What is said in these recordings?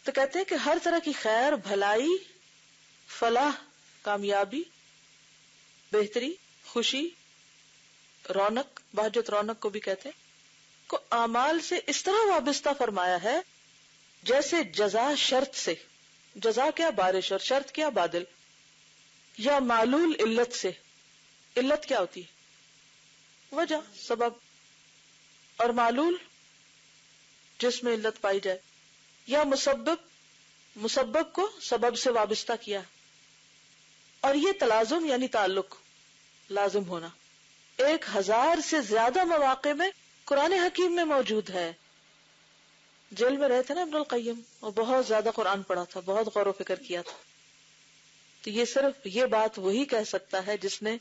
تو کہتے ہیں کہ ہر طرح کی خیر، بھلائی، فلاح، کامیابی، بہتری، خوشی، رونق، بہجت رونق کو بھی کہتے ہیں، کو اعمال سے اس طرح وابستہ فرمایا ہے جیسے جزا شرط سے، جزا کیا بارش اور شرط کیا بادل، یا معلول علت سے، علت کیا ہوتی ہے وجہ، سبب، اور معلول جس میں علت پائی جائے، یا مسبب کو سبب سے وابستہ کیا، اور یہ تلازم یعنی تعلق، لازم ہونا 1000 سے زیادہ مواقع میں قرآن حکیم میں موجود ہے. جیل میں رہے تھے نا ابن القیم، اور بہت زیادہ قرآن پڑھا تھا، بہت غور و فکر کیا تھا، تو یہ صرف یہ بات وہی کہہ سکتا ہے جس نے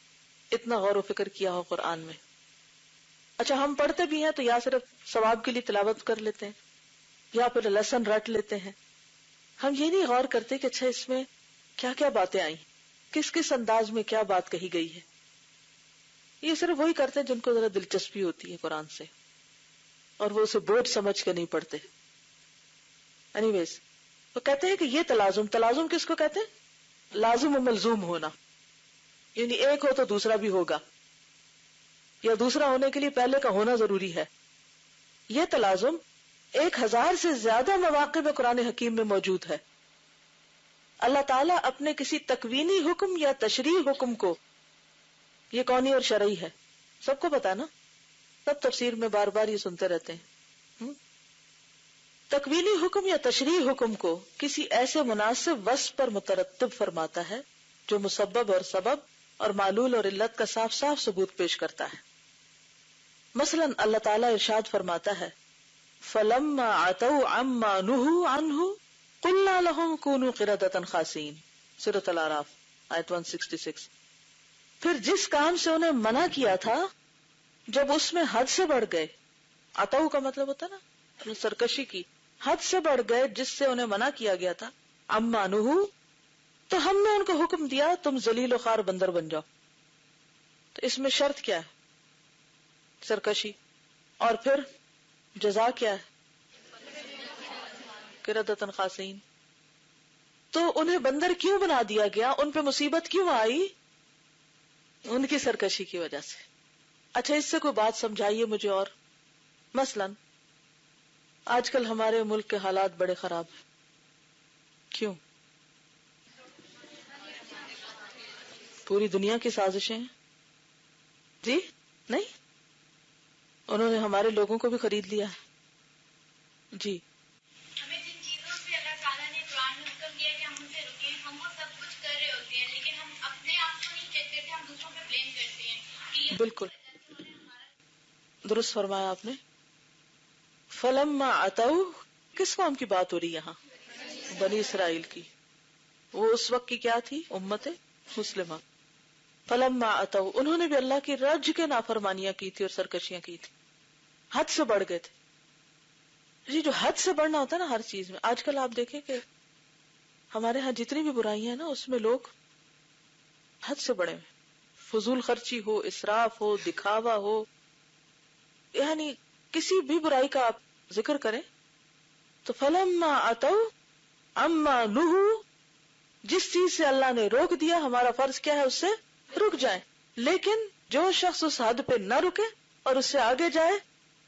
اتنا غور و فکر کیا ہو قرآن میں. اچھا ہم پڑھتے بھی ہیں تو یا صرف ثواب کے لیے تلاوت کر لیتے ہیں یا پھر لیسن رٹ لیتے ہیں، ہم یہ نہیں غور کرتے کہ اچھا اس میں کیا کیا باتیں آئی، کس کس انداز میں کیا بات کہی گئی ہے. یہ صرف وہی کرتے ہیں جن کو ذرا دلچسپی ہوتی ہے قرآن سے، اور وہ اسے بوجھ سمجھ کے نہیں پڑھتے. اینی ویز وہ کہتے ہیں کہ یہ تلازم کس کو کہتے ہیں؟ لازم و ملزوم ہونا، یعنی ایک ہو تو دوسرا بھی ہوگا، یا دوسرا ہونے کے لیے پہلے کا ہونا ضروری ہے. یہ تلازم 1000 سے زیادہ مواقع میں قرآن حکیم میں موجود ہے. اللہ تعالیٰ اپنے کسی تکوینی حکم یا تشریعی حکم کو، یہ کونی اور شرعی ہے، سب کو پتا نا، سب تفسیر میں بار بار یہ سنتے رہتے ہیں. تکوینی حکم یا تشریعی حکم کو کسی ایسے مناسب وصف پر مترتب فرماتا ہے جو مسبب اور سبب اور معلول اور علت کا صاف صاف ثبوت پیش کرتا ہے. مثلا اللہ تعالیٰ ارشاد فرماتا ہے فَلَمَّا عَتَوْا عَمَّا نُهُوا عَنْهُ قُلْنَا لَهُمْ كُونُوا قِرَدَةً خَاسِئِينَ، سورۃ الاعراف آیت 166. پھر جس کام سے انہیں منع کیا تھا جب اس میں حد سے بڑھ گئے، عتو کا مطلب ہوتا نا سرکشی کی، حد سے بڑھ گئے جس سے انہیں منع کیا گیا تھا، عَمَّا نُهُوا، تو ہم نے ان کو حکم دیا تم ذلیل و خوار بندر بن جاؤ. تو اس میں شرط کیا ہے؟ سرکشی. اور پھر جزا کیا ہے؟ قردۃ خاسئین. تو انہیں بندر کیوں بنا دیا گیا؟ ان پہ مصیبت کیوں آئی؟ ان کی سرکشی کی وجہ سے. اچھا اس سے کوئی بات سمجھائیے مجھے. اور مثلا آج کل ہمارے ملک کے حالات بڑے خراب ہیں، کیوں؟ پوری دنیا کی سازشیں ہیں جی؟ نہیں، انہوں نے ہمارے لوگوں کو بھی خرید لیا ہے جی. ہمیں جن چیزوں سے اللہ تعالیٰ نے قرآن میں حکم دیا کہ ہم ان سے رکیں، ہم وہ سب کچھ کر رہے ہوتے ہیں، لیکن ہم اپنے آپ کو نہیں چیک کرتے، ہم دوسروں پہ بلیم کرتے ہیں کہ یہ بالکل درست فرمایا آپ نے. فلما عتوا، کس قوم کی بات ہو رہی یہاں؟ بنی اسرائیل کی. وہ اس وقت کی کیا تھی؟ امت مسلمہ. فلما عتوا، انہوں نے بھی اللہ کی رج کے نافرمانیاں کی تھی اور سرکشیاں کی تھی، حد سے بڑھ گئے تھے. جی جو حد سے بڑھنا ہوتا ہے نا ہر چیز میں، آج کل آپ دیکھیں کہ ہمارے ہاں جتنی بھی برائیاں ہیں نا اس میں لوگ حد سے بڑھے ہوئے، فضول خرچی ہو، اسراف ہو، دکھاوا ہو، یعنی کسی بھی برائی کا آپ ذکر کریں تو فلما عتوا عما نہوا، جس چیز سے اللہ نے روک دیا ہمارا فرض کیا ہے اس سے رک جائیں. لیکن جو شخص اس حد پہ نہ رکے اور اس سے آگے جائے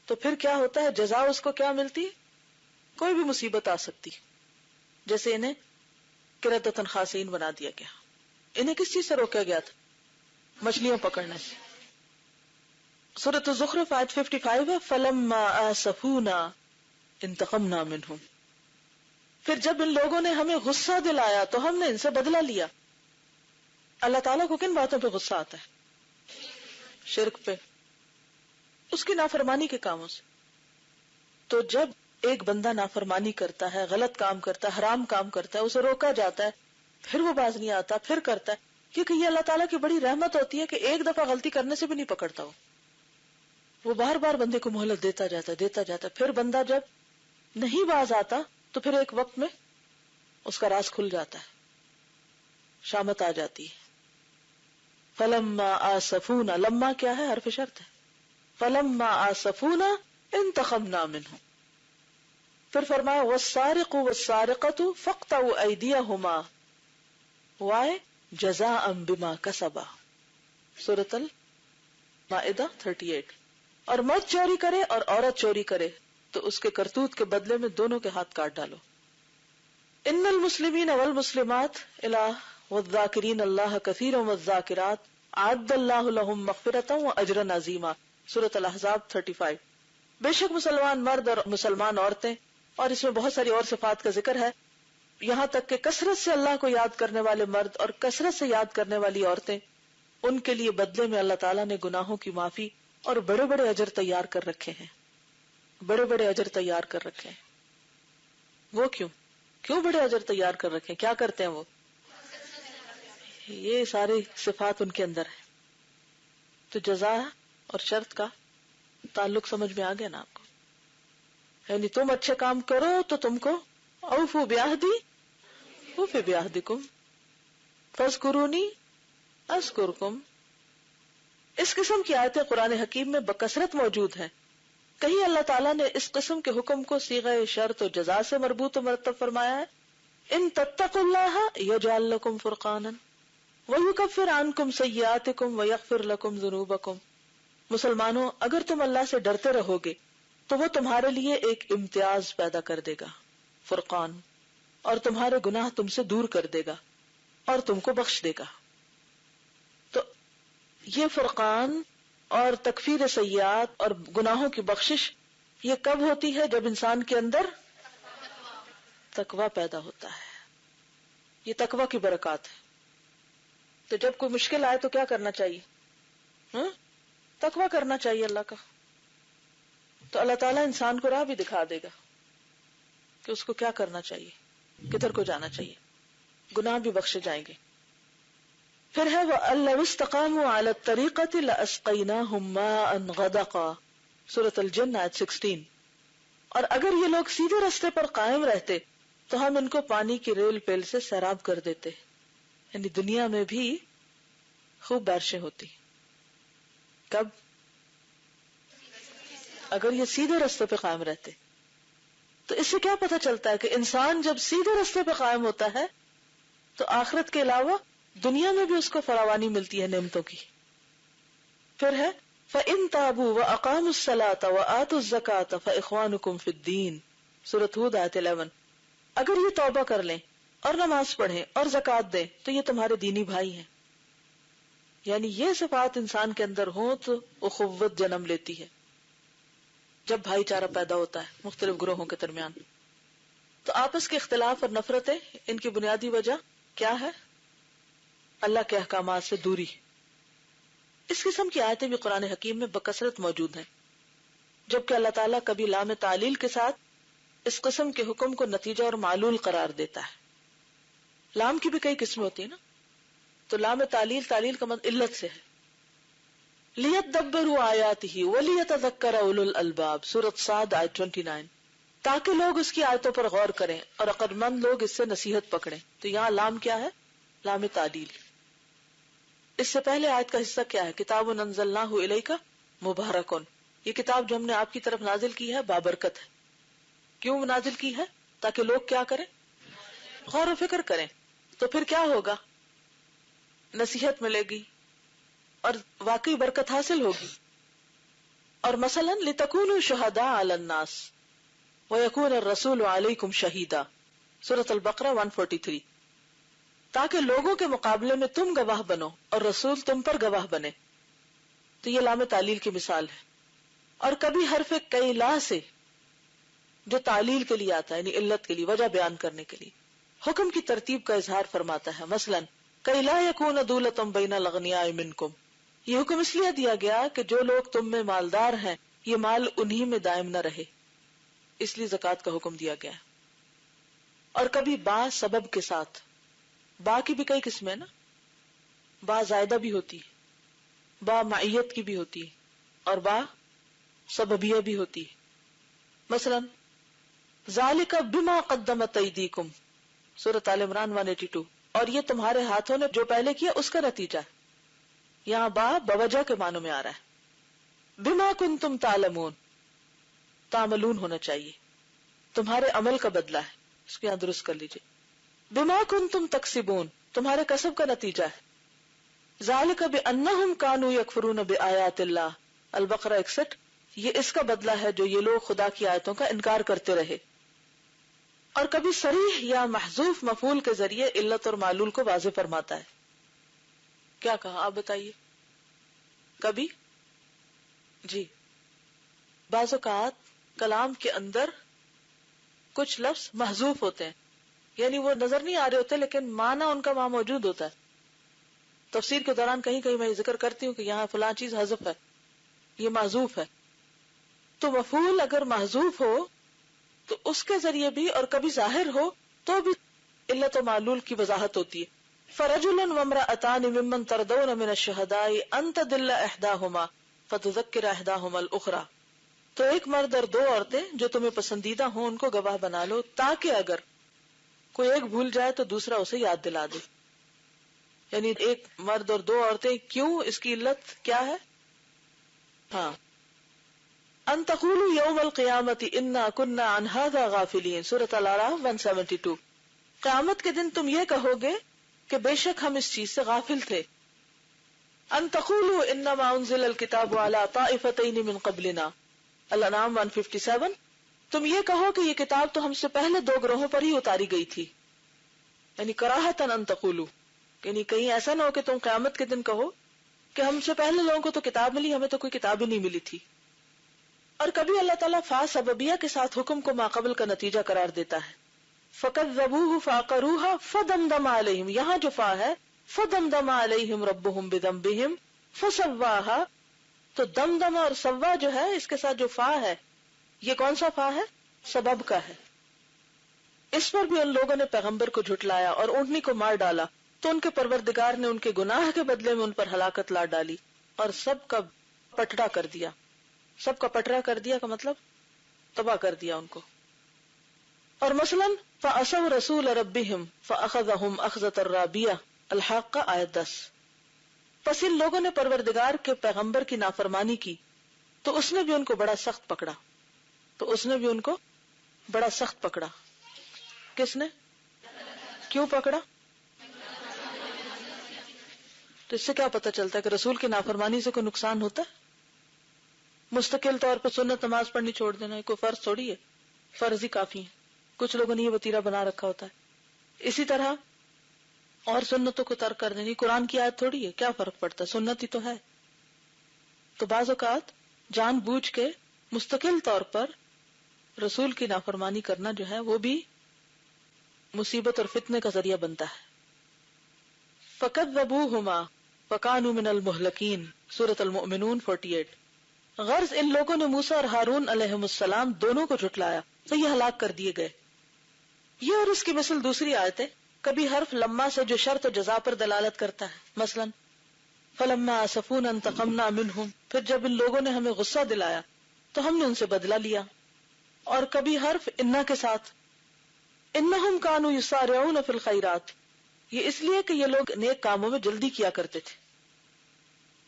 تو پھر کیا ہوتا ہے؟ جزا اس کو کیا ملتی؟ کوئی بھی مصیبت آ سکتی. جیسے انہیں قردۃ خاسئین بنا دیا گیا. انہیں کس چیز سے روکا گیا تھا؟ مچھلیاں پکڑنے سے. سورۃ الزخرف آیت 55 ہے فلما آسفونا انتقمنا منہم. پھر جب ان لوگوں نے ہمیں غصہ دلایا تو ہم نے ان سے بدلہ لیا. اللہ تعالیٰ کو کن باتوں پہ غصہ آتا ہے؟ شرک پہ، اس کی نافرمانی کے کاموں سے. تو جب ایک بندہ نافرمانی کرتا ہے، غلط کام کرتا ہے، حرام کام کرتا ہے، اسے روکا جاتا ہے، پھر وہ باز نہیں آتا، پھر کرتا ہے، کیونکہ یہ اللہ تعالیٰ کی بڑی رحمت ہوتی ہے کہ ایک دفعہ غلطی کرنے سے بھی نہیں پکڑتا وہ بار بار بندے کو مہلت دیتا جاتا ہے. پھر بندہ جب نہیں باز آتا تو پھر ایک وقت میں اس کا راز کھل جاتا ہے، شامت آ جاتی ہے. فلما آسفونا، لما کیا ہے؟ حرف شرط ہے. فلما آسفونا انتقمنا منہم، پھر فرمایا والسارق والسارقۃ فاقطعوا ایدیہما وائے جزاء بما کسبا، سورۃ المائدہ 38۔ اور مرد چوری کرے اور عورت چوری کرے تو اس کے کرتوت کے بدلے میں دونوں کے ہاتھ کاٹ ڈالو۔ ان المسلمین والمسلمات والذاکرین اللہ کثیرا والذاکرات اعد اللہ لهم مغفرۃ واجرا عظیما، سورۃ الاحزاب 35۔ بے شک مسلمان مرد اور مسلمان عورتیں، اور اس میں بہت ساری اور صفات کا ذکر ہے، یہاں تک کہ کثرت سے اللہ کو یاد کرنے والے مرد اور کثرت سے یاد کرنے والی عورتیں، ان کے لیے بدلے میں اللہ تعالیٰ نے گناہوں کی معافی اور بڑے بڑے اجر تیار کر رکھے ہیں، بڑے بڑے اجر تیار کر رکھے ہیں۔ وہ کیوں بڑے اجر تیار کر رکھے ہیں؟ کیا کرتے ہیں وہ؟ یہ ساری صفات ان کے اندر ہے۔ تو جزا اور شرط کا تعلق سمجھ میں آ گیا نا آپ کو؟ یعنی تم اچھے کام کرو تو تم کو اوفوا بعہدی اوفی بعہدکم فاذکرونی اذکرکم۔ اس قسم کی آیتیں قرآن حکیم میں بکثرت موجود ہیں۔ کہیں اللہ تعالیٰ نے اس قسم کے حکم کو صیغہ شرط و جزا سے مربوط و مرتب فرمایا ہے، ان تتقوا اللہ یجعل لکم فرقانا ویکفر عنکم سیئاتکم ویغفر لکم ذنوبکم۔ مسلمانوں، اگر تم اللہ سے ڈرتے رہو گے تو وہ تمہارے لیے ایک امتیاز پیدا کر دے گا، فرقان، اور تمہارے گناہ تم سے دور کر دے گا اور تم کو بخش دے گا۔ تو یہ فرقان اور تکفیر سیئات اور گناہوں کی بخشش یہ کب ہوتی ہے؟ جب انسان کے اندر تقوی پیدا ہوتا ہے۔ یہ تقوی کی برکات ہے۔ تو جب کوئی مشکل آئے تو کیا کرنا چاہیے؟ تقوی کرنا چاہیے اللہ کا۔ تو اللہ تعالیٰ انسان کو راہ بھی دکھا دے گا کہ اس کو کیا کرنا چاہیے، کدھر کو جانا چاہیے، گناہ بھی بخشے جائیں گے۔ پھر ہے وَأَن لَوِ اسْتَقَامُوا عَلَى الطَّرِيقَةِ لَأَسْقَيْنَاهُمْ مَاءً غَدَقًا، سورۃ الجن آیت 16۔ اور اگر یہ لوگ سیدھے رستے پر قائم رہتے تو ہم ان کو پانی کی ریل پیل سے سیراب کر دیتے، یعنی دنیا میں بھی خوب بارشیں ہوتی۔ کب؟ اگر یہ سیدھے رستے پہ قائم رہتے۔ تو اس سے کیا پتہ چلتا ہے کہ انسان جب سیدھے رستے پہ قائم ہوتا ہے تو آخرت کے علاوہ دنیا میں بھی اس کو فراوانی ملتی ہے نعمتوں کی۔ پھر ہے فَإِن تَابُوا وَأَقَامُوا الصَّلَاةَ وَآتُوا الزَّكَاةَ فَإِخْوَانُكُمْ فِي الدِّينِ، سورۃ ہود آیت 11۔ اگر یہ توبہ کر لیں اور نماز پڑھیں اور زکوٰۃ دیں تو یہ تمہارے دینی بھائی ہیں۔ یعنی یہ صفات انسان کے اندر ہوں تو اخوت جنم لیتی ہے، جب بھائی چارہ پیدا ہوتا ہے مختلف گروہوں کے درمیان۔ تو آپس کے اختلاف اور نفرتیں، ان کی بنیادی وجہ کیا ہے؟ اللہ کے احکامات سے دوری۔ اس قسم کی آیتیں بھی قرآن حکیم میں بکثرت موجود ہیں، جبکہ اللہ تعالیٰ کبھی لام تعلیل کے ساتھ اس قسم کے حکم کو نتیجہ اور معلول قرار دیتا ہے۔ لام کی بھی کئی قسمیں ہوتی ہیں نا، تو لام تعلیل کا مطلب علت سے ہے۔ لِيَدَّبَّرُوا آیَاتِهِ وَلِيَتَذَكَّرَ أُولُو الْأَلْبَابِ، سورۃ صاد آیت 29۔ تاکہ لوگ اس کی آیتوں پر غور کریں اور عقل مند لوگ اس سے نصیحت پکڑیں۔ تو یہاں لام کیا ہے؟ لام تعلیل۔ اس سے پہلے آیت کا حصہ کیا ہے؟ کتاب انزلناہ الیک مبارک، یہ کتاب جو ہم نے آپ کی طرف نازل کی ہے بابرکت ہے۔ کیوں نازل کی ہے؟ تاکہ لوگ کیا کریں؟ غور و فکر کریں۔ تو پھر کیا ہوگا؟ نصیحت ملے گی اور واقعی برکت حاصل ہوگی۔ اور مثلا لِتَكُونُوا شُهَدَاءَ عَلَى النَّاسِ وَيَكُونَ الرَّسُولُ عَلَيْكُمْ شَهِيدًا، سورۃ البقرہ 143۔ تاکہ لوگوں کے مقابلے میں تم گواہ بنو اور رسول تم پر گواہ بنے۔ تو یہ لام تعلیل کی مثال ہے۔ اور کبھی حرف کئی لا سے، جو تعلیل کے لیے آتا ہے، یعنی علت کے لیے، وجہ بیان کرنے کے لیے، حکم کی ترتیب کا اظہار فرماتا ہے۔ مثلا کئی لا یکون دولۃ بین الاغنیاء منکم، یہ حکم اس لیے دیا گیا کہ جو لوگ تم میں مالدار ہیں یہ مال انہی میں دائم نہ رہے، اس لیے زکوٰۃ کا حکم دیا گیا۔ اور کبھی با سبب کے ساتھ، با کی بھی کئی قسمیں نا، با زائدہ بھی ہوتی ہے، با معیت کی بھی ہوتی ہے، اور با سببیہ بھی ہوتی ہے۔ مثلا ذالک بما قدمت ایدیکم، سورۃ آل عمران 182، اور یہ تمہارے ہاتھوں نے جو پہلے کیا اس کا نتیجہ ہے۔ یہاں با بوجہ کے معنوں میں آ رہا ہے۔ بما کنتم تعلمون، تعملون ہونا چاہیے۔ تمہارے عمل کا بدلہ ہے. اس کو یہاں درست کر لیجئے. بما کنتم تکسبون تمہارے کسب کا نتیجہ ہے. ذالک بانہم کانوا یکفرون بآیات اللہ البقرہ 61. یہ اس کا بدلہ ہے جو یہ لوگ خدا کی آیتوں کا انکار کرتے رہے. اور کبھی صریح یا محذوف مفعول کے ذریعے علت اور معلول کو واضح فرماتا ہے. کیا کہا آپ بتائیے؟ کبھی جی بعض اوقات کلام کے اندر کچھ لفظ محذوف ہوتے ہیں، یعنی وہ نظر نہیں آ رہے ہوتے لیکن معنی ان کا وہاں موجود ہوتا ہے. تفسیر کے دوران کہیں کہیں میں ذکر کرتی ہوں کہ یہاں فلاں چیز حذف ہے، یہ محذوف ہے. تو مفعول اگر محذوف ہو تو اس کے ذریعے بھی اور کبھی ظاہر ہو تو بھی علت و معلول کی وضاحت ہوتی ہے. فرجل وامرأتان ممن ترضون من الشہداء ان تدل احداہما فتذکر احداہما الاخرى. تو ایک مرد اور دو عورتیں جو تمہیں پسندیدہ ہوں ان کو گواہ بنا لو تاکہ اگر کوئی ایک بھول جائے تو دوسرا اسے یاد دلا دے. یعنی ایک مرد اور دو عورتیں کیوں، اس کی علت کیا ہے؟ ہاں ان تقولوا یوم القیامت انا کنا عن ھذا غافلین، سورۃ الاعراف 172. قیامت کے دن تم یہ کہو گے کہ بے شک ہم اس چیز سے غافل تھے. ان تقولوا انما انزل الکتاب علی طائفتین من قبلنا الانعام 157. تم یہ کہو کہ یہ کتاب تو ہم سے پہلے دو گروہوں پر ہی اتاری گئی تھی. یعنی کراہتن ان تقولوا، یعنی کہیں ایسا نہ ہو کہ تم قیامت کے دن کہو کہ ہم سے پہلے لوگوں کو تو کتاب ملی، ہمیں تو کوئی کتاب ہی نہیں ملی تھی. اور کبھی اللہ تعالیٰ فا سببیہ کے ساتھ حکم کو ماقبل کا نتیجہ قرار دیتا ہے. فَكَذَّبُوهُ فَعَقَرُوهَا فَدَمْدَمَ عَلَيْهِمْ، یہاں جو فا ہے فَدَمْدَمَ عَلَيْهِمْ رَبُّهُمْ بِذَنبِهِمْ فَسَوَّاهَا. تو دمدم اور سوا جو ہے اس کے ساتھ جو فا ہے یہ کون سا فا ہے؟ سبب کا ہے. اس پر بھی ان لوگوں نے پیغمبر کو جھٹلایا اور اونٹنی کو مار ڈالا تو ان کے پروردگار نے ان کے گناہ کے بدلے میں ان پر ہلاکت لا ڈالی اور سب کا پٹڑا کر دیا. سب کا پٹرا کر دیا کا مطلب تباہ کر دیا ان کو. اور مثلا فَعَصَوْا رَسُولَ رَبِّهِمْ فَأَخَذَهُمْ أَخْذَةً رَابِيَةً الحاقہ آیت 10. پس ان لوگوں نے پروردگار کے پیغمبر کی نافرمانی کی تو اس نے بھی ان کو بڑا سخت پکڑا. تو اس نے بھی ان کو بڑا سخت پکڑا. کس نے؟ کیوں پکڑا؟ تو اس سے کیا پتہ چلتا ہے کہ رسول کی نافرمانی سے کوئی نقصان ہوتا ہے؟ مستقل طور پر سنت نماز پڑھنی چھوڑ دینا کوئی فرض تھوڑی ہے، فرض ہی کافی ہے. کچھ لوگوں نے یہ وتیرہ بنا رکھا ہوتا ہے. اسی طرح اور سنتوں کو ترک کر دینی قرآن کی آیت تھوڑی ہے، کیا فرق پڑتا ہے، سنت ہی تو ہے. تو بعض اوقات جان بوجھ کے مستقل طور پر رسول کی نافرمانی کرنا جو ہے وہ بھی مصیبت اور فتنے کا ذریعہ بنتا ہے. فَكَذَّبُوهُمَا فَكَانُوا مِنَ الْمُهْلَكِينَ سورۃ المؤمنون 48. غرض ان لوگوں نے موسیٰ اور ہارون علیہم السلام دونوں کو جھٹلایا تو یہ ہلاک کر دیے گئے. یہ اور اس کی مثل دوسری آیت ہے. کبھی حرف لما سے جو شرط و جزا پر دلالت کرتا ہے، مثلا فَلَمَّا آسَفُونَا انتَقَمْنَا مِنْهُمْ، پھر جب ان لوگوں نے ہمیں غصہ دلایا تو ہم نے ان سے بدلہ لیا. اور کبھی حرف انا کے ساتھ انہم کانوا یسارعون فی الخیرات، یہ اس لیے کہ یہ لوگ نیک کاموں میں جلدی کیا کرتے تھے.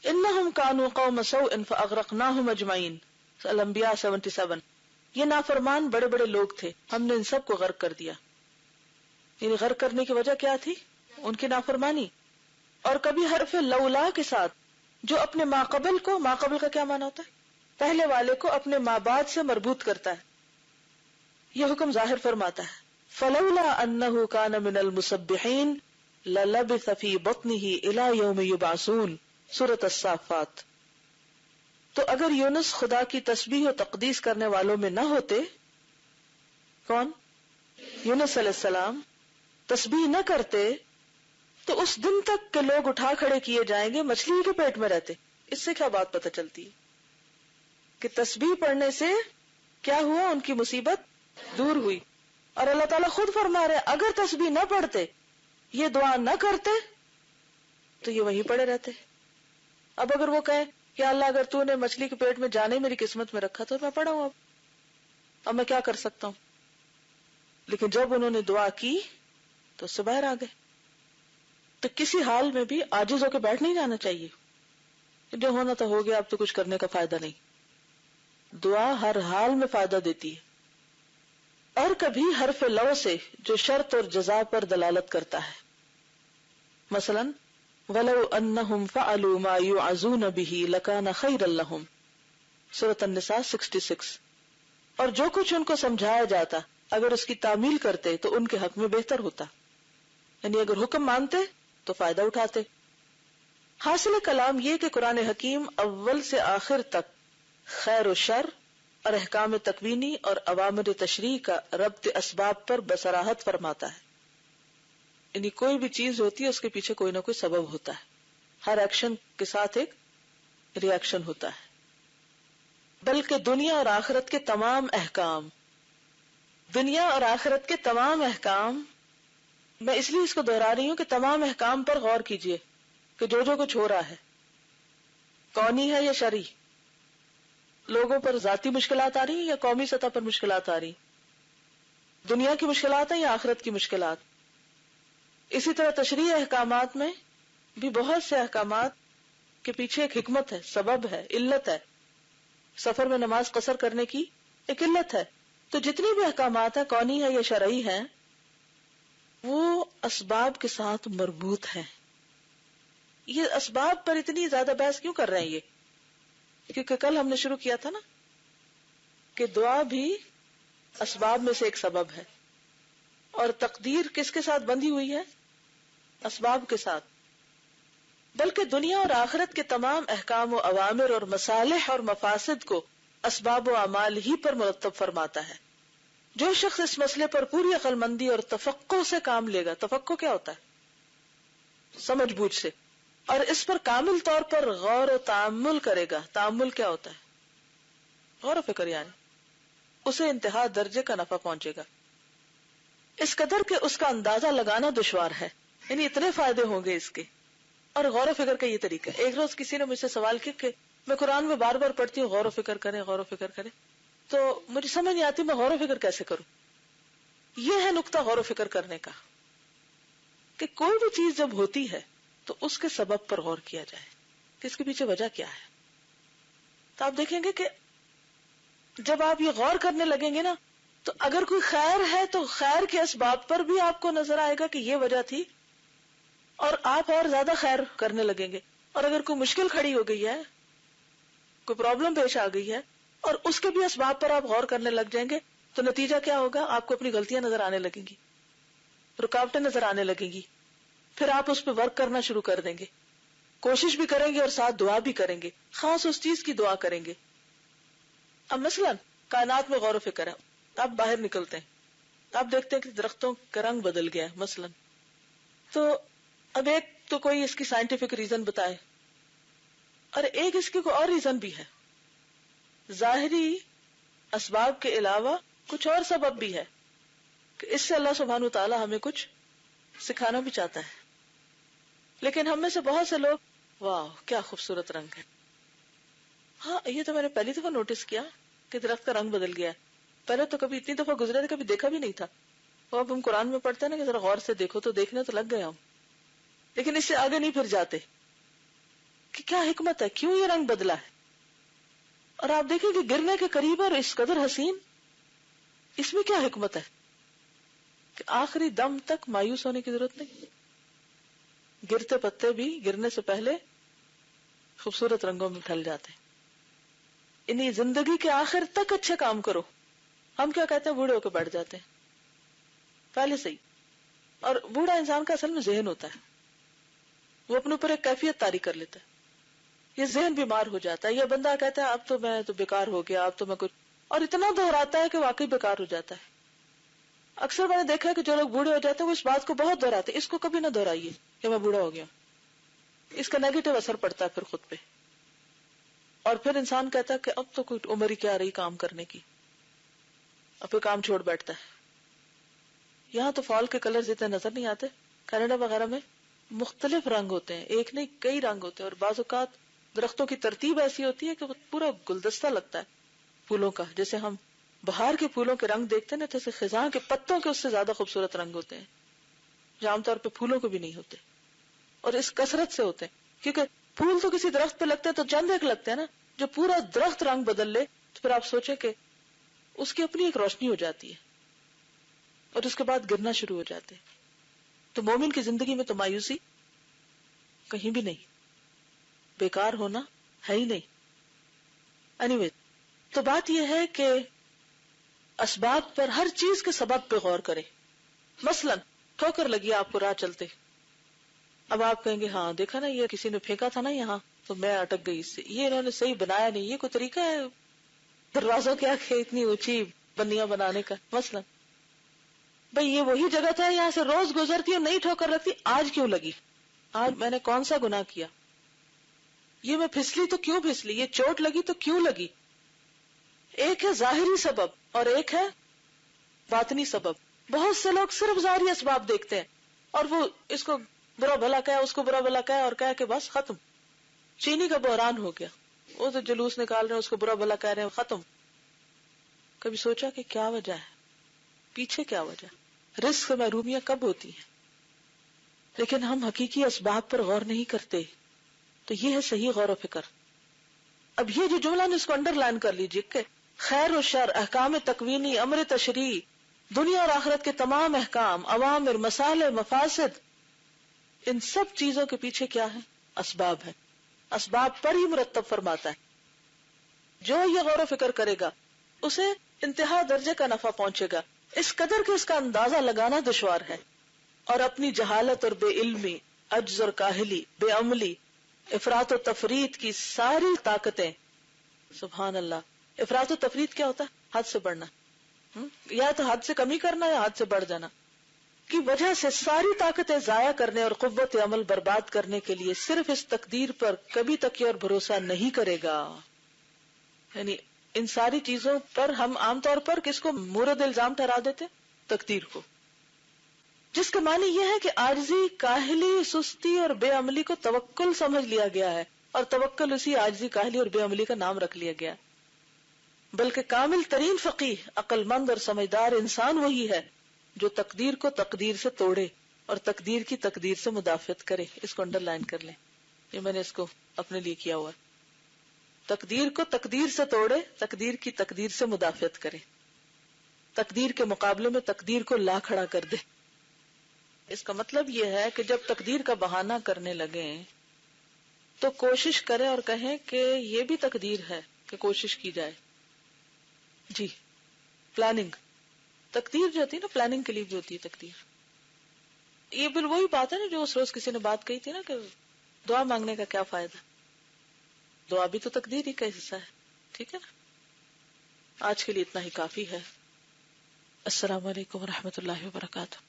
انہم کانوا قوم سوء فاغرقناہم اجمعین الانبیاء 77. یہ نافرمان بڑے بڑے لوگ تھے، ہم نے ان سب کو غرق کر دیا. یعنی غرق کرنے کی وجہ کیا تھی؟ ان کی نافرمانی. اور کبھی حرف لولا کے ساتھ جو اپنے ماقبل کو، ماقبل کا کیا معنی ہوتا ہے؟ پہلے والے کو اپنے ماں بعد سے مربوط کرتا ہے. یہ حکم ظاہر فرماتا ہے فلولا انہ کان من المسبحین للبث فی بطنہ الی یوم یبعثون سورۃ الصافات. تو اگر یونس خدا کی تسبیح و تقدیس کرنے والوں میں نہ ہوتے، کون؟ یونس علیہ السلام تسبیح نہ کرتے تو اس دن تک کہ لوگ اٹھا کھڑے کیے جائیں گے مچھلی کے پیٹ میں رہتے. اس سے کیا بات پتہ چلتی ہے؟ کہ تسبیح پڑھنے سے کیا ہوا؟ ان کی مصیبت دور ہوئی. اور اللہ تعالیٰ خود فرما رہے اگر تسبیح نہ پڑھتے، یہ دعا نہ کرتے تو یہ وہیں پڑے رہتے. اب اگر وہ کہیں کہ اللہ اگر تو نے مچھلی کے پیٹ میں جانے میری قسمت میں رکھا تو میں پڑا ہوں، اب میں کیا کر سکتا ہوں. لیکن جب انہوں نے دعا کی تو اس سے باہر آ گئے. تو کسی حال میں بھی عاجز ہو کے بیٹھ نہیں جانا چاہیے. جو ہونا تو ہو گیا، اب تو کچھ کرنے کا فائدہ نہیں. دعا ہر حال میں فائدہ دیتی ہے. اور کبھی حرف لو سے جو شرط اور جزا پر دلالت کرتا ہے. مثلا وَلَوْ أَنَّهُمْ فَعَلُوا مَا يُعَظُونَ بِهِ لَكَانَ خَيْرًا لَهُمْ سورۃ النساء 66. اور جو کچھ ان کو سمجھایا جاتا اگر اس کی تعمیل کرتے تو ان کے حق میں بہتر ہوتا. یعنی اگر حکم مانتے تو فائدہ اٹھاتے. حاصل کلام یہ کہ قرآن حکیم اول سے آخر تک خیر و شر اور احکام تکوینی اور اوامر تشریع کا ربط اسباب پر بصراحت فرماتا ہے. یعنی کوئی بھی چیز ہوتی ہے اس کے پیچھے کوئی نہ کوئی سبب ہوتا ہے. ہر ایکشن کے ساتھ ایک ری ایکشن ہوتا ہے. بلکہ دنیا اور آخرت کے تمام احکام میں اس لیے اس کو دہرا رہی ہوں کہ تمام احکام پر غور کیجئے کہ جو کچھ ہو رہا ہے کونی ہے یا شرعی. لوگوں پر ذاتی مشکلات آ رہی ہیں یا قومی سطح پر مشکلات آ رہی, دنیا کی مشکلات ہیں یا آخرت کی مشکلات. اسی طرح تشریعی احکامات میں بھی بہت سے احکامات کے پیچھے ایک حکمت ہے, سبب ہے, علت ہے. سفر میں نماز قصر کرنے کی ایک علت ہے. تو جتنی بھی احکامات ہیں کونی ہے یا شرعی ہیں وہ اسباب کے ساتھ مربوط ہیں. یہ اسباب پر اتنی زیادہ بحث کیوں کر رہے ہیں؟ یہ کیونکہ کل ہم نے شروع کیا تھا نا کہ دعا بھی اسباب میں سے ایک سبب ہے, اور تقدیر کس کے ساتھ بندھی ہوئی ہے؟ اسباب کے ساتھ. بلکہ دنیا اور آخرت کے تمام احکام و اوامر اور مصالح اور مفاسد کو اسباب و اعمال ہی پر مرتب فرماتا ہے. جو شخص اس مسئلے پر پوری عقل مندی اور تفقع سے کام لے گا, تفقع کیا ہوتا ہے؟ سمجھ بوجھ سے, اور اس پر کامل طور پر غور و تأمل کرے گا. تأمل کیا ہوتا ہے؟ غور و فکر, یعنی اسے انتہا درجے کا نفع پہنچے گا. اس قدر کہ اس کا اندازہ لگانا دشوار ہے. یعنی اتنے فائدے ہوں گے اس کے. اور غور و فکر کا یہ طریقہ. ایک روز کسی نے مجھ سے سوال کیا کہ میں قرآن میں بار بار پڑھتی ہوں غور و فکر کریں, غور و فکر کریں, تو مجھے سمجھ نہیں آتی میں غور و فکر کیسے کروں. یہ ہے نقطہ غور و فکر کرنے کا کہ کوئی بھی چیز جب ہوتی ہے تو اس کے سبب پر غور کیا جائے کہ اس کے پیچھے وجہ کیا ہے. تو آپ دیکھیں گے کہ جب آپ یہ غور کرنے لگیں گے نا تو اگر کوئی خیر ہے تو خیر کے اسباب پر بھی آپ کو نظر آئے گا کہ یہ وجہ تھی, اور آپ اور زیادہ خیر کرنے لگیں گے. اور اگر کوئی مشکل کھڑی ہو گئی ہے, کوئی پرابلم پیش آ گئی ہے, اور اس کے بھی اسباب پر آپ غور کرنے لگ جائیں گے تو نتیجہ کیا ہوگا؟ آپ کو اپنی غلطیاں نظر آنے لگیں گی, رکاوٹیں نظر آنے لگیں گی. پھر آپ اس پہ ورک کرنا شروع کر دیں گے, کوشش بھی کریں گے اور ساتھ دعا بھی کریں گے, خاص اس چیز کی دعا کریں گے. اب مثلا کائنات میں غور و فکر ہے, آپ باہر نکلتے ہیں, آپ دیکھتے ہیں کہ درختوں کا رنگ بدل گیا ہے مثلا. تو اب ایک تو کوئی اس کی سائنٹیفک ریزن بتائے, اور ایک اس کی کوئی اور ریزن بھی ہے. ظاہری اسباب کے علاوہ کچھ اور سبب بھی ہے کہ اس سے اللہ سبحانہ وتعالی ہمیں کچھ سکھانا بھی چاہتا ہے. لیکن ہم میں سے بہت سے لوگ واہ کیا خوبصورت رنگ ہے, ہاں یہ تو میں نے پہلی دفعہ نوٹس کیا کہ درخت کا رنگ بدل گیا. پہلے تو کبھی اتنی دفعہ گزرے تھے کبھی دیکھا بھی نہیں تھا. وہ اب ہم قرآن میں پڑھتے ہیں نا کہ ذرا غور سے دیکھو, تو دیکھنے تو لگ گئے ہم, لیکن اس سے آگے نہیں پھر جاتے کہ کیا حکمت ہے, کیوں یہ رنگ بدلا ہے. اور آپ دیکھیں کہ گرنے کے قریب اور اس قدر حسین, اس میں کیا حکمت ہے کہ آخری دم تک مایوس ہونے کی ضرورت نہیں. گرتے پتے بھی گرنے سے پہلے خوبصورت رنگوں میں ڈھل جاتے ہیں. انہیں زندگی کے آخر تک اچھے کام کرو. ہم کیا کہتے ہیں, بوڑھے ہو کے بیٹھ جاتے ہیں پہلے سے ہی. اور بوڑھا انسان کا اصل میں ذہن ہوتا ہے, وہ اپنے اوپر ایک کیفیت طاری کر لیتا ہے, یہ ذہن بیمار ہو جاتا ہے. یہ بندہ کہتا ہے اب تو میں تو بیکار ہو گیا, اب تو میں کچھ, اور اتنا دہراتا ہے کہ واقعی بیکار ہو جاتا ہے. اکثر میں نے دیکھا کہ جو لوگ بوڑھے ہو جاتے ہیں وہ اس بات کو بہت دہراتے ہیں. اس کو کبھی نہ دہرائیے کہ میں بوڑھا ہو گیا, اس کا نیگیٹو اثر پڑتا ہے پھر خود پہ. اور پھر انسان کہتا ہے کہ اب تو کوئی عمر ہی کیا رہی کام کرنے کی, اب پھر کام چھوڑ بیٹھتا ہے. یہاں تو فال کے کلر اتنے نظر نہیں آتے, کینیڈا وغیرہ میں مختلف رنگ ہوتے ہیں, ایک نہیں کئی رنگ ہوتے ہیں. اور بعض اوقات درختوں کی ترتیب ایسی ہوتی ہے کہ وہ پورا گلدستہ لگتا ہے پھولوں کا. جیسے ہم بہار کے پھولوں کے رنگ دیکھتے ہیں نا, جیسے خزاں کے پتوں کے اس سے زیادہ خوبصورت رنگ ہوتے ہیں, جو عام طور پہ پھولوں کو بھی نہیں ہوتے. اور اس کثرت سے ہوتے ہیں, کیونکہ پھول تو کسی درخت پہ لگتے ہیں تو چند ایک لگتے ہیں نا, جو پورا درخت رنگ بدل لے تو پھر آپ سوچیں کہ اس کی اپنی ایک روشنی ہو جاتی ہے. اور اس کے بعد گرنا شروع ہو جاتے ہیں. تو مومن کی زندگی میں تو مایوسی کہیں بھی نہیں، بیکار ہونا ہے ہی نہیں. اینی تو بات یہ ہے کہ اسباب پر، ہر چیز کے سبب پہ غور کریں. مثلا ٹھوکر لگی آپ کو راہ چلتے، اب آپ کہیں گے ہاں دیکھا نا یہ کسی نے پھینکا تھا نا یہاں تو میں اٹک گئی اس سے، یہ انہوں نے صحیح بنایا نہیں، یہ کوئی طریقہ ہے دروازوں کے آگے اتنی اونچی بنیاں بنانے کا. مثلا بھئی یہ وہی جگہ تھا، یہاں سے روز گزرتی اور نہیں ٹھوکر لگتی، آج کیوں لگی؟ آج میں نے کون سا گناہ کیا؟ یہ میں پھسلی تو کیوں پھسلی؟ یہ چوٹ لگی تو کیوں لگی؟ ایک ہے ظاہری سبب اور ایک ہے باطنی سبب. بہت سے لوگ صرف ظاہری اسباب دیکھتے ہیں اور وہ اس کو برا بھلا کہے، اس کو برا بھلا کہے اور کہے کہ بس ختم. چینی کا بحران ہو گیا، وہ تو جلوس نکال رہے ہیں، اس کو برا بھلا کہہ رہے ہیں، ختم. کبھی سوچا کہ کیا وجہ ہے؟ پیچھے کیا وجہ؟ رزق سے محرومیاں کب ہوتی ہیں؟ لیکن ہم حقیقی اسباب پر غور نہیں کرتے. تو یہ ہے صحیح غور و فکر. اب یہ جو جملہ نے اس کو انڈر لائن کر لیجیے کہ خیر و شر، احکام تکوینی، امر تشریع، دنیا اور آخرت کے تمام احکام، اوامر، مصالح، مفاسد، ان سب چیزوں کے پیچھے کیا ہے؟ اسباب ہے. اسباب پر ہی مرتب فرماتا ہے. جو یہ غور و فکر کرے گا اسے انتہا درجے کا نفع پہنچے گا. اس قدر کہ اس کا اندازہ لگانا دشوار ہے. اور اپنی جہالت اور بے علمی، عجز اور کاہلی، بے عملی، افراط و تفریط کی ساری طاقتیں، سبحان اللہ، افراط و تفریط کیا ہوتا ہے؟ حد سے بڑھنا، یا تو حد سے کمی کرنا یا حد سے بڑھ جانا، کی وجہ سے ساری طاقتیں ضائع کرنے اور قوت عمل برباد کرنے کے لیے صرف اس تقدیر پر کبھی تکیہ اور بھروسہ نہیں کرے گا. یعنی ان ساری چیزوں پر ہم عام طور پر کس کو مورد الزام ٹھہرا دیتے؟ تقدیر کو، جس کا معنی یہ ہے کہ عاجزی، کاہلی، سستی اور بے عملی کو توکل سمجھ لیا گیا ہے، اور توکل اسی عاجزی، کاہلی اور بے عملی کا نام رکھ لیا گیا. بلکہ کامل ترین فقیہ، عقل مند اور سمجھدار انسان وہی ہے جو تقدیر کو تقدیر سے توڑے اور تقدیر کی تقدیر سے مدافعت کرے. اس کو انڈر لائن کر لیں، یہ میں نے اس کو اپنے لیے کیا ہوا. تقدیر کو تقدیر سے توڑے، تقدیر کی تقدیر سے مدافعت کرے، تقدیر کے مقابلے میں تقدیر کو لا کھڑا کر دے. اس کا مطلب یہ ہے کہ جب تقدیر کا بہانہ کرنے لگیں تو کوشش کریں اور کہیں کہ یہ بھی تقدیر ہے کہ کوشش کی جائے. جی، پلاننگ، تقدیر جو ہوتی ہے نا، پلاننگ کے لیے بھی ہوتی ہے تقدیر. یہ پھر وہی بات ہے نا جو اس روز کسی نے بات کہی تھی نا کہ دعا مانگنے کا کیا فائدہ؟ دعا بھی تو تقدیر ہی کا حصہ ہے. ٹھیک ہے نا؟ آج کے لیے اتنا ہی کافی ہے. السلام علیکم ورحمۃ اللہ وبرکاتہ.